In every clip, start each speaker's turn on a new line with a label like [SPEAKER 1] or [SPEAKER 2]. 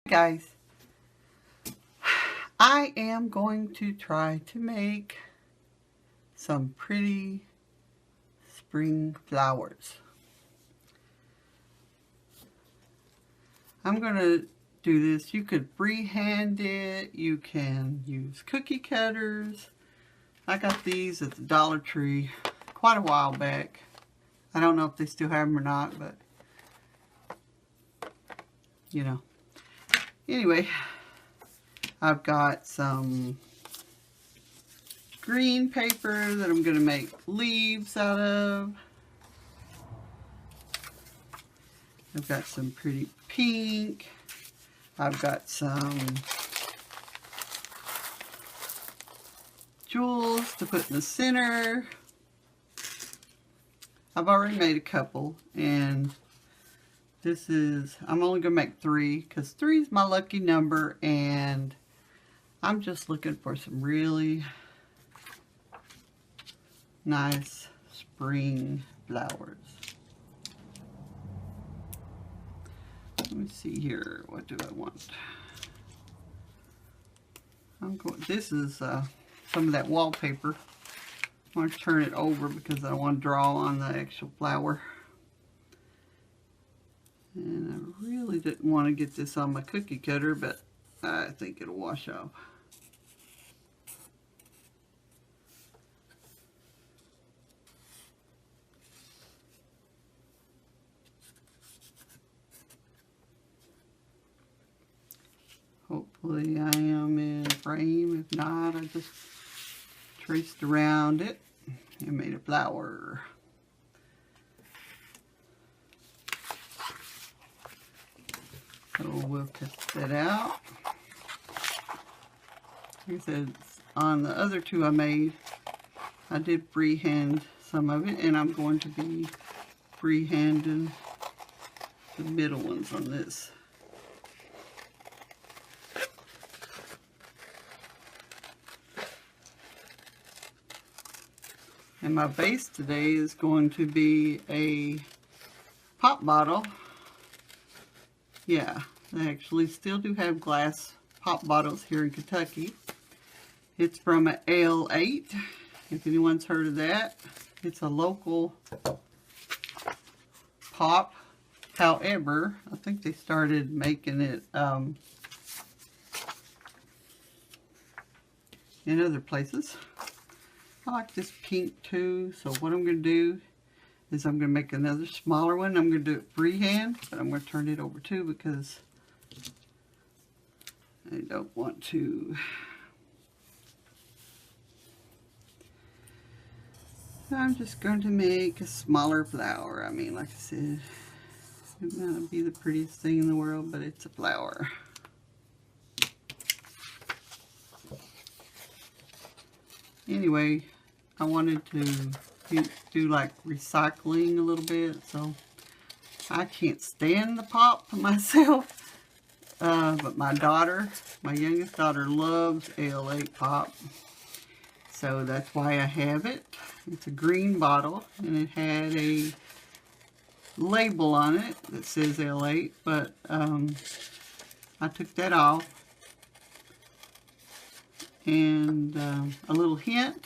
[SPEAKER 1] Guys, I am going to try to make some pretty spring flowers. I'm going to do this. You could freehand it. You can use cookie cutters. I got these at the Dollar Tree quite a while back. I don't know if they still have them or not, but you know. Anyway, I've got some green paper that I'm going to make leaves out of. I've got some pretty pink. I've got some jewels to put in the center. I've already made a couple, and this is, I'm only going to make 3 because 3 is my lucky number, and I'm just looking for some really nice spring flowers. Let me see here. What do I want? This is some of that wallpaper. I want to turn it over because I want to draw on the actual flower. And I really didn't want to get this on my cookie cutter, but I think it'll wash off. Hopefully I am in frame. If not, I just traced around it and made a flower. So we'll cut that out. Like I said, on the other 2 I made, I did freehand some of it, and I'm going to be freehanding the middle ones on this. And my base today is going to be a pop bottle. Yeah, they actually still do have glass pop bottles here in Kentucky. It's from an Ale8, if anyone's heard of that. It's a local pop. However, I think they started making it in other places. I like this pink too, so what I'm going to do is I'm going to make another smaller one. I'm going to do it freehand, but I'm going to turn it over too because I don't want to. I'm just going to make a smaller flower. I mean, like I said, it might not be the prettiest thing in the world, but it's a flower. Anyway, I wanted to do like recycling a little bit, so I can't stand the pop myself, but my youngest daughter loves Ale8 pop, so that's why I have it. It's a green bottle, and it had a label on it that says Ale8, but I took that off. And a little hint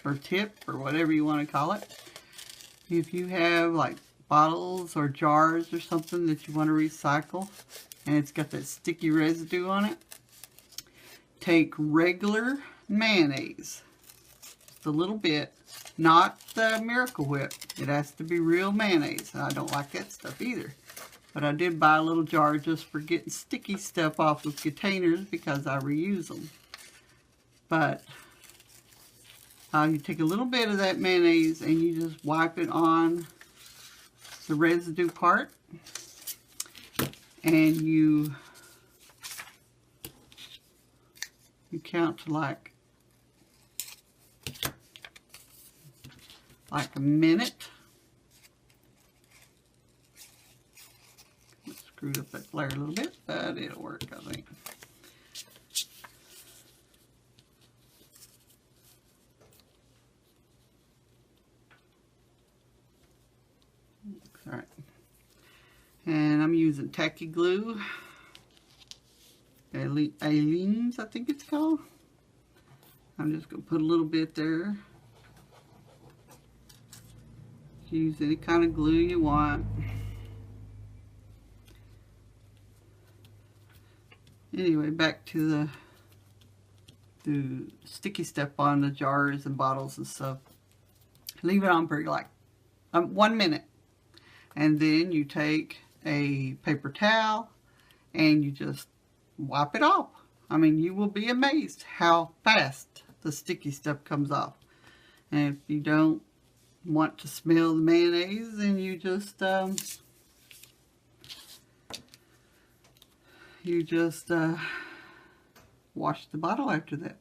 [SPEAKER 1] or tip or whatever you want to call it. If you have like bottles or jars or something that you want to recycle and it's got that sticky residue on it, take regular mayonnaise, just a little bit, not the Miracle Whip. It has to be real mayonnaise. I don't like that stuff either. But I did buy a little jar just for getting sticky stuff off of containers because I reuse them. But you take a little bit of that mayonnaise and you just wipe it on the residue part, and you count to like a minute. Screwed up that flare a little bit, but it'll work, I think. Alright, and I'm using tacky glue Aleene's, I think it's called. I'm just going to put a little bit there. Use any kind of glue you want. Anyway, back to the sticky stuff on the jars and bottles and stuff. Leave it on for like 1 minute. And then you take a paper towel and you just wipe it off. I mean, you will be amazed how fast the sticky stuff comes off. And if you don't want to smell the mayonnaise, then you just wash the bottle after that.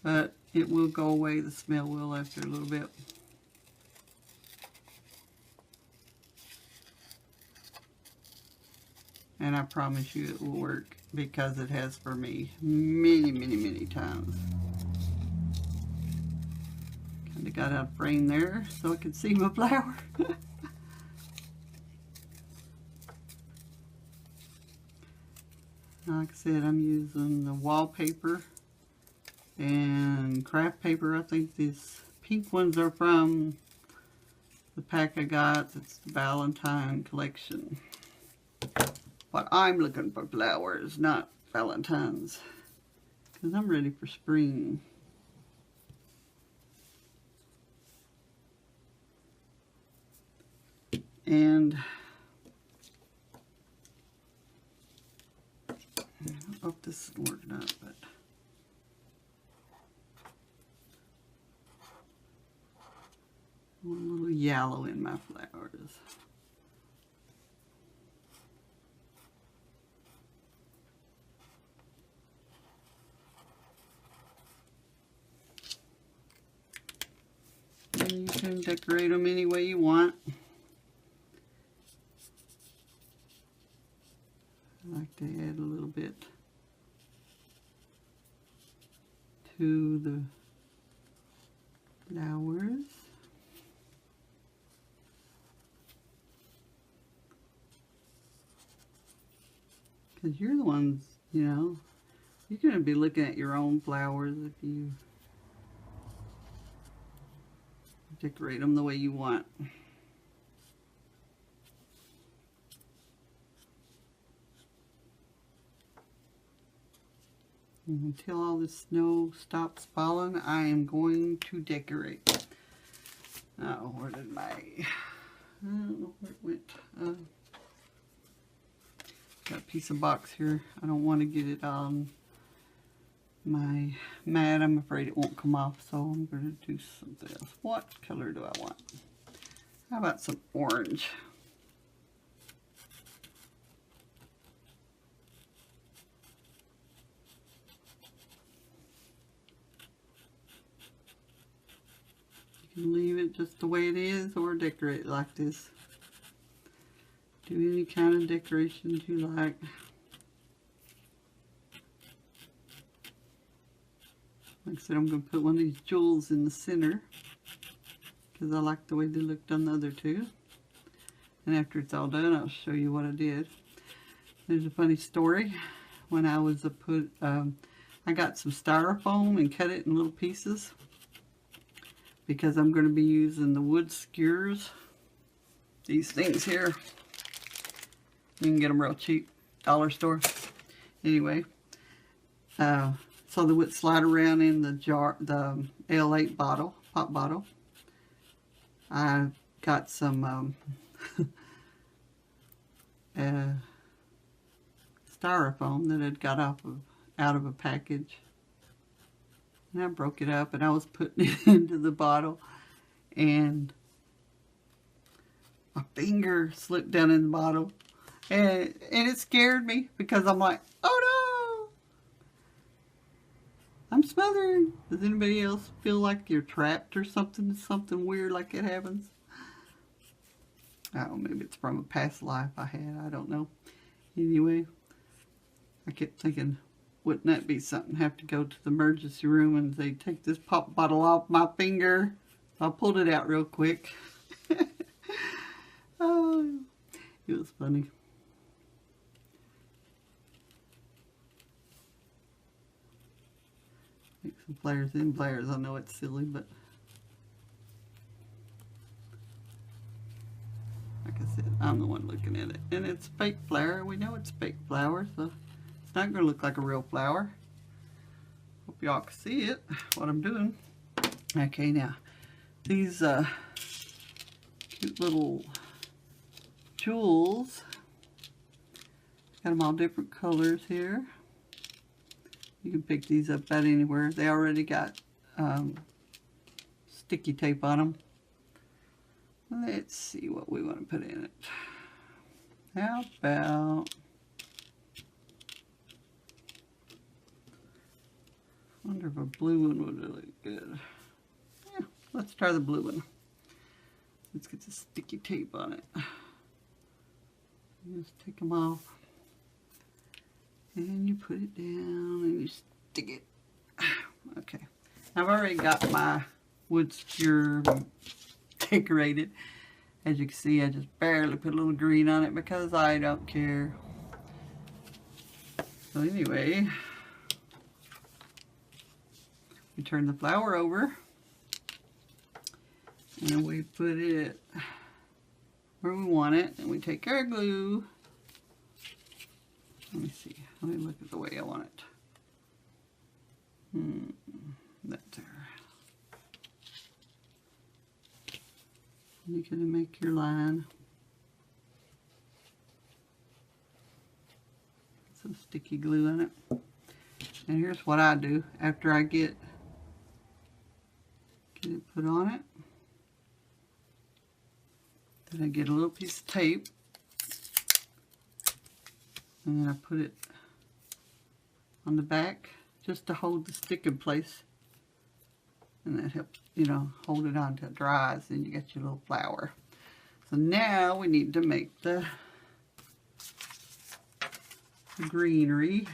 [SPEAKER 1] But it will go away, the smell will, after a little bit. And I promise you it will work, because it has for me many, many, many times. Kind of got out of frame there so I could see my flower. Like I said, I'm using the wallpaper and craft paper. I think these pink ones are from the pack I got. It's the Valentine collection. But I'm looking for flowers, not Valentines, because I'm ready for spring. And I don't know if this is working out, but I want a little yellow in my flowers. And you can decorate them any way you want. I like to add a little bit to the flowers. Because you're the ones, you know, you're going to be looking at your own flowers if you decorate them the way you want. And until all the snow stops falling, I am going to decorate. Oh, where did my... I don't know where it went. Got a piece of box here. I don't want to get it on my mat. I'm afraid it won't come off, so I'm going to do something else. What color do I want? How about some orange? You can leave it just the way it is or decorate it like this. Do any kind of decorations you like. Like I said, I'm going to put one of these jewels in the center because I like the way they looked on the other two. And after it's all done, I'll show you what I did. There's a funny story. When I was I got some styrofoam and cut it in little pieces because I'm going to be using the wood skewers. These things here. You can get them real cheap, dollar store. Anyway, so they would slide around in the jar, the L8 bottle, pop bottle. I got some styrofoam that I'd got out of a package, and I broke it up, and I was putting it into the bottle, and my finger slipped down in the bottle. And it scared me because I'm like, oh no, I'm smothering. Does anybody else feel like you're trapped or something? Something weird like it happens? I don't know, maybe it's from a past life I had. I don't know. Anyway, I kept thinking, wouldn't that be something? Have to go to the emergency room and they take this pop bottle off my finger. So I pulled it out real quick. It was funny. Make some flowers in flowers. I know it's silly, but like I said, I'm the one looking at it. And it's fake flower. We know it's fake flower, so it's not going to look like a real flower. Hope y'all can see it, what I'm doing. Okay, now, these cute little jewels. Got them all different colors here. You can pick these up about anywhere. They already got sticky tape on them. Let's see what we want to put in it. How about, I wonder if a blue one would look good. Yeah, let's try the blue one. Let's get the sticky tape on it. Just take them off. And you put it down and you stick it. Okay. I've already got my wood skewer decorated. As you can see, I just barely put a little green on it because I don't care. So anyway, we turn the flower over and we put it where we want it, and we take our glue. Let me see. Let me look at the way I want it. That there. You're going to make your line. Some sticky glue in it. And here's what I do after I get it put on it. Then I get a little piece of tape. And then I put it on the back just to hold the stick in place. And that helps, you know, hold it on until it dries, and you get your little flower. So now we need to make the greenery.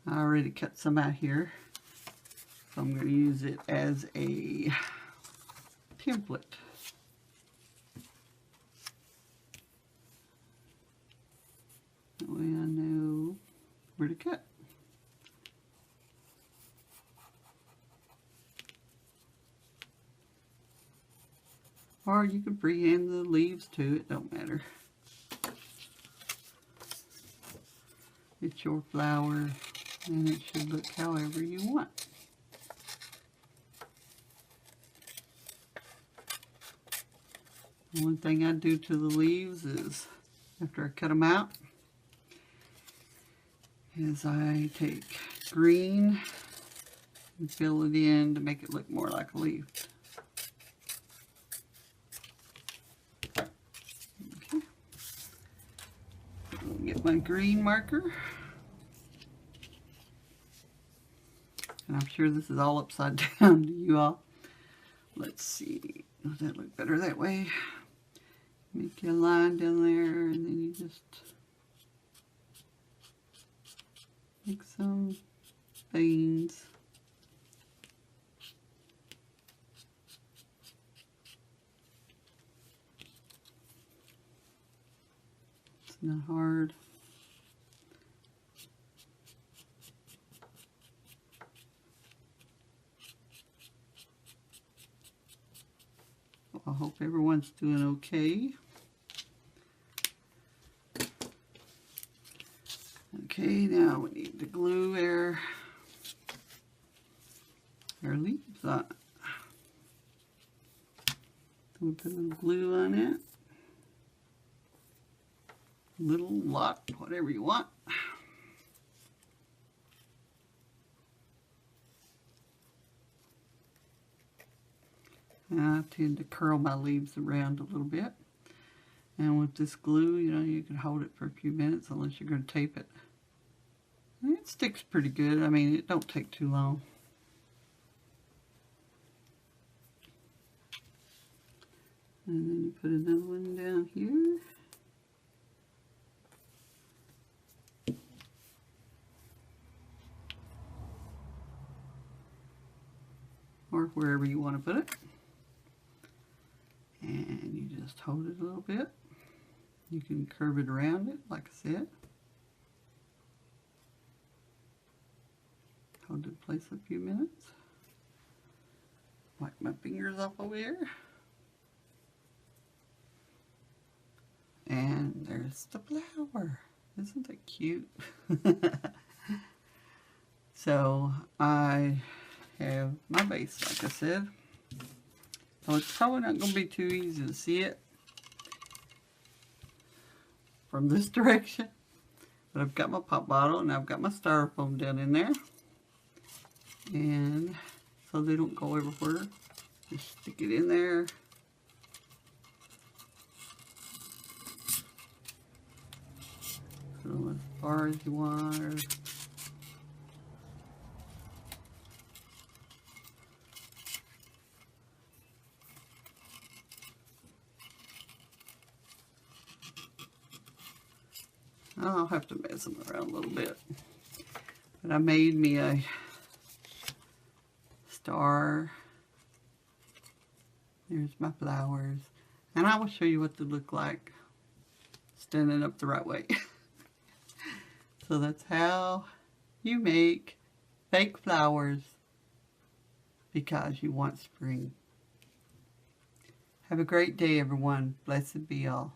[SPEAKER 1] I already cut some out here, so I'm going to use it as a template. That way I know where to cut. Or you can freehand the leaves too, it don't matter. It's your flower and it should look however you want. The one thing I do to the leaves is, after I cut them out, is I take green and fill it in to make it look more like a leaf. Get my green marker, and I'm sure this is all upside down to you all. Let's see, does that look better that way? Make your line down there, and then you just make some veins. It's not hard. I hope everyone's doing okay. Okay, now we need to glue our leaves on. So we'll put a little glue on it. Little, lot, whatever you want. I tend to curl my leaves around a little bit. And with this glue, you know, you can hold it for a few minutes unless you're going to tape it. And it sticks pretty good. I mean, it don't take too long. And then you put another one down here. Or wherever you want to put it. And you just hold it a little bit. You can curve it around it, like I said. Hold it in place a few minutes. Wipe my fingers off over here. And there's the flower. Isn't that cute? So I have my base, like I said. So it's probably not going to be too easy to see it from this direction. But I've got my pop bottle and I've got my styrofoam down in there. And so they don't go everywhere, just stick it in there. So as far as you want. Or I'll have to mess them around a little bit. But I made me a star. There's my flowers. And I will show you what they look like standing up the right way. So that's how you make fake flowers because you want spring. Have a great day, everyone. Blessed be all.